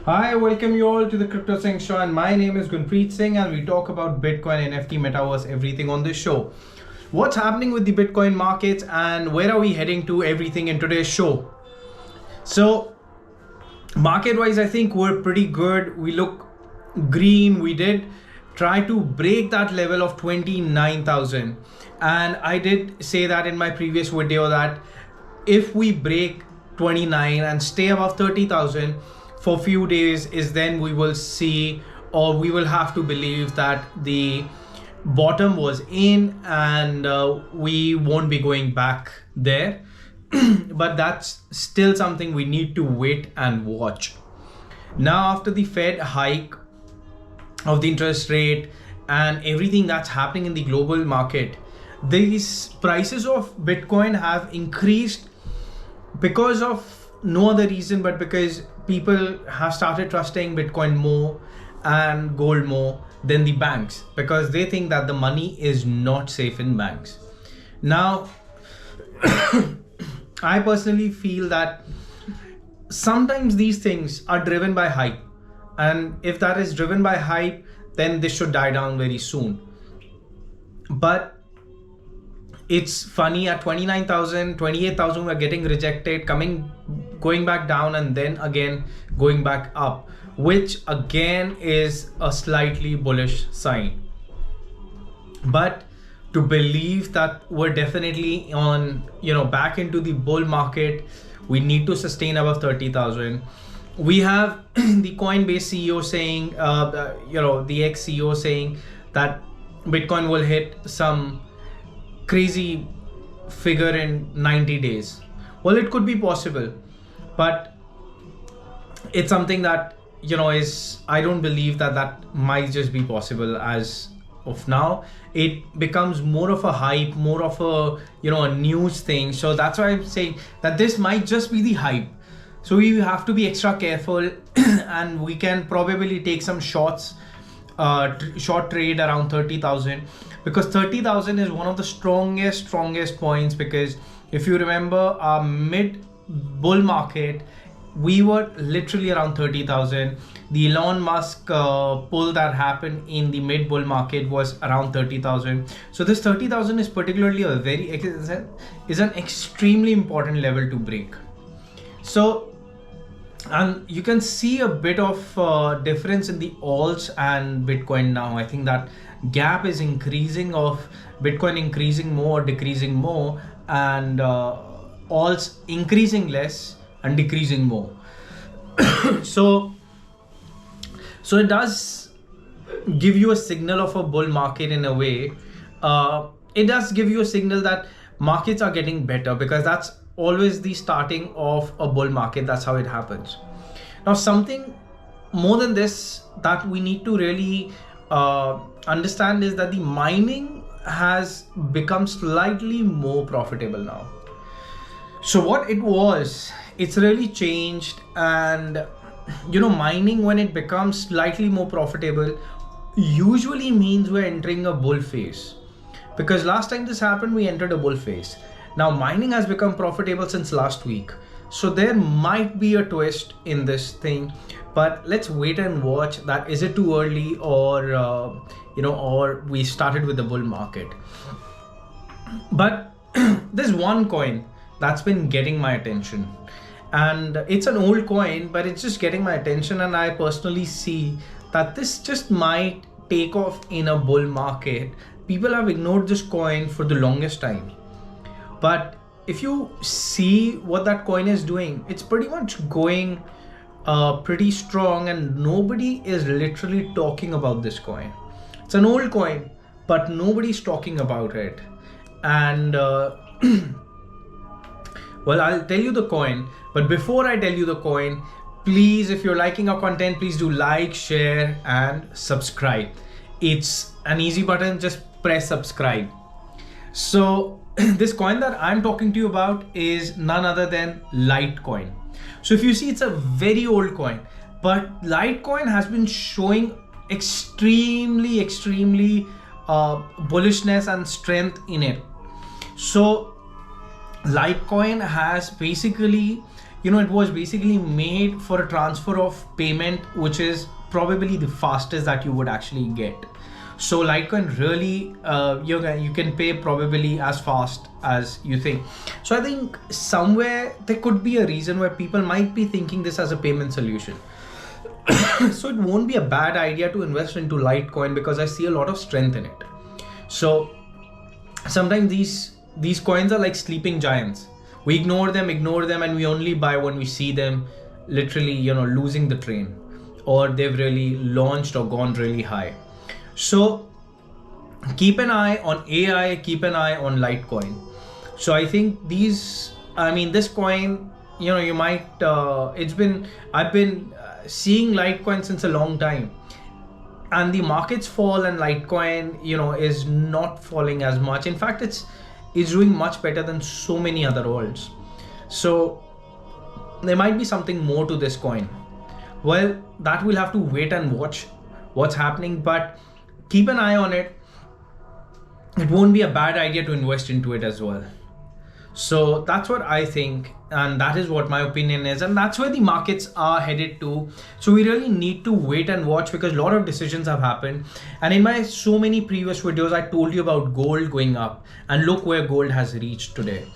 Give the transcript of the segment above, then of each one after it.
Hi, welcome you all to the Crypto Singh Show, and my name is Gunpreet Singh, and we talk about Bitcoin, NFT, Metaverse, everything on this show. What's happening with the Bitcoin markets, and where are we heading to? Everything in today's show. So, market-wise, I think we're pretty good. We look green. We did try to break that level of 29,000, and I did say that in my previous video that if we break 29 and stay above 30,000 for a few days, is then we will see, or we will have to believe that the bottom was in, and we won't be going back there. But that's still something we need to wait and watch. Now, after the Fed hike of the interest rate and everything that's happening in the global market, these prices of Bitcoin have increased because of no other reason but because people have started trusting Bitcoin more and gold more than the banks, because they think that the money is not safe in banks. Now, I personally feel that sometimes these things are driven by hype, and if that is driven by hype, then this should die down very soon. But it's funny, at 29,000, 28,000 we're getting rejected, going back down, and then again going back up, which again is a slightly bullish sign. But to believe that we're definitely on, back into the bull market, we need to sustain above 30,000. We have the Coinbase CEO saying, the ex-CEO saying that Bitcoin will hit some crazy figure in 90 days. Well, it could be possible, but it's something that, I don't believe that might just be possible as of now. It becomes more of a hype, more of a, a news thing. So that's why I'm saying that this might just be the hype. So we have to be extra careful and we can probably take some short trade around 30,000, because 30,000 is one of the strongest points. Because if you remember our mid bull market, we were literally around 30,000. The Elon Musk pull that happened in the mid bull market was around 30,000. So this 30,000 is particularly is an extremely important level to break. So, and you can see a bit of difference in the alts and Bitcoin now. I think that gap is increasing, of Bitcoin increasing more, decreasing more, and alts increasing less and decreasing more. So it does give you a signal of a bull market in a way. It does give you a signal that markets are getting better, because that's always the starting of a bull market. That's how it happens. Now, something more than this that we need to really understand is that the mining has become slightly more profitable now. So what it was, it's really changed. And mining, when it becomes slightly more profitable, usually means we're entering a bull phase, because last time this happened, we entered a bull phase. Now mining has become profitable since last week, so there might be a twist in this thing. But let's wait and watch. That is it too early, or or we started with the bull market. But there's one coin that's been getting my attention, and it's an old coin, but it's just getting my attention, and I personally see that this just might take off in a bull market. People have ignored this coin for the longest time, but if you see what that coin is doing, it's pretty much going pretty strong, and nobody is literally talking about this coin. It's an old coin, but nobody's talking about it. And well, I'll tell you the coin, but before I tell you the coin, please, if you're liking our content, please do like, share, and subscribe. It's an easy button, just press subscribe. So this coin that I'm talking to you about is none other than Litecoin. So if you see, it's a very old coin, but Litecoin has been showing extremely bullishness and strength in it. So Litecoin has basically, it was basically made for a transfer of payment, which is probably the fastest that you would actually get. So Litecoin really, you can pay probably as fast as you think. So I think somewhere there could be a reason where people might be thinking this as a payment solution. So it won't be a bad idea to invest into Litecoin because I see a lot of strength in it. So sometimes these coins are like sleeping giants. We ignore them, and we only buy when we see them literally, losing the train, or they've really launched or gone really high. So keep an eye on AI, keep an eye on Litecoin. So I think this coin, you might, I've been seeing Litecoin since a long time, and the markets fall and Litecoin, is not falling as much. In fact, it's doing much better than so many other alts. So there might be something more to this coin. Well, that we'll have to wait and watch what's happening, but keep an eye on it. It won't be a bad idea to invest into it as well. So that's what I think, and that is what my opinion is, and that's where the markets are headed to. So we really need to wait and watch because a lot of decisions have happened. And in my so many previous videos, I told you about gold going up, and look where gold has reached today.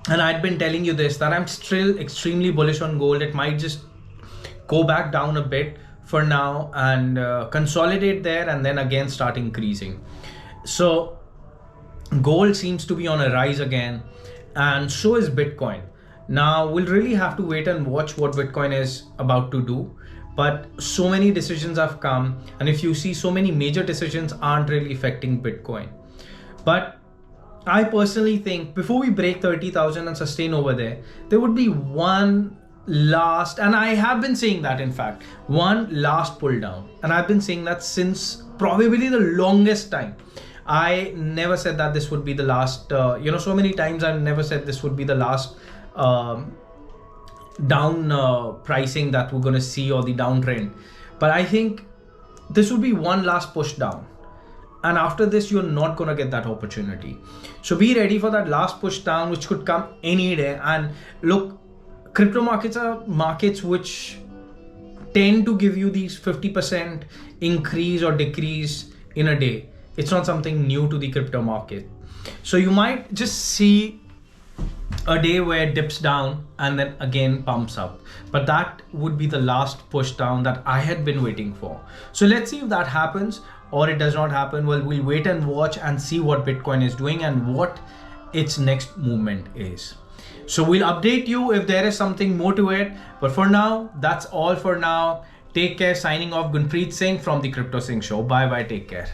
And I'd been telling you this, that I'm still extremely bullish on gold. It might just go back down a bit for now and consolidate there, and then again start increasing. So gold seems to be on a rise again, and so is Bitcoin. Now we'll really have to wait and watch what Bitcoin is about to do, but so many decisions have come, and if you see, so many major decisions aren't really affecting Bitcoin. But I personally think before we break 30,000 and sustain over there, there would be one last, and I have been saying that, in fact, one last pull down, and I've been saying that since probably the longest time. I never said that this would be the last, so many times I've never said this would be the last down pricing that we're going to see, or the downtrend. But I think this would be one last push down. And after this, you're not going to get that opportunity. So be ready for that last push down, which could come any day. And look, crypto markets are markets which tend to give you these 50% increase or decrease in a day. It's not something new to the crypto market. So you might just see a day where it dips down and then again pumps up. But that would be the last push down that I had been waiting for. So let's see if that happens or it does not happen. Well, we'll wait and watch and see what Bitcoin is doing and what its next movement is. So we'll update you if there is something more to it. But for now, that's all for now. Take care. Signing off, Gunpreet Singh from the Crypto Singh Show. Bye bye. Take care.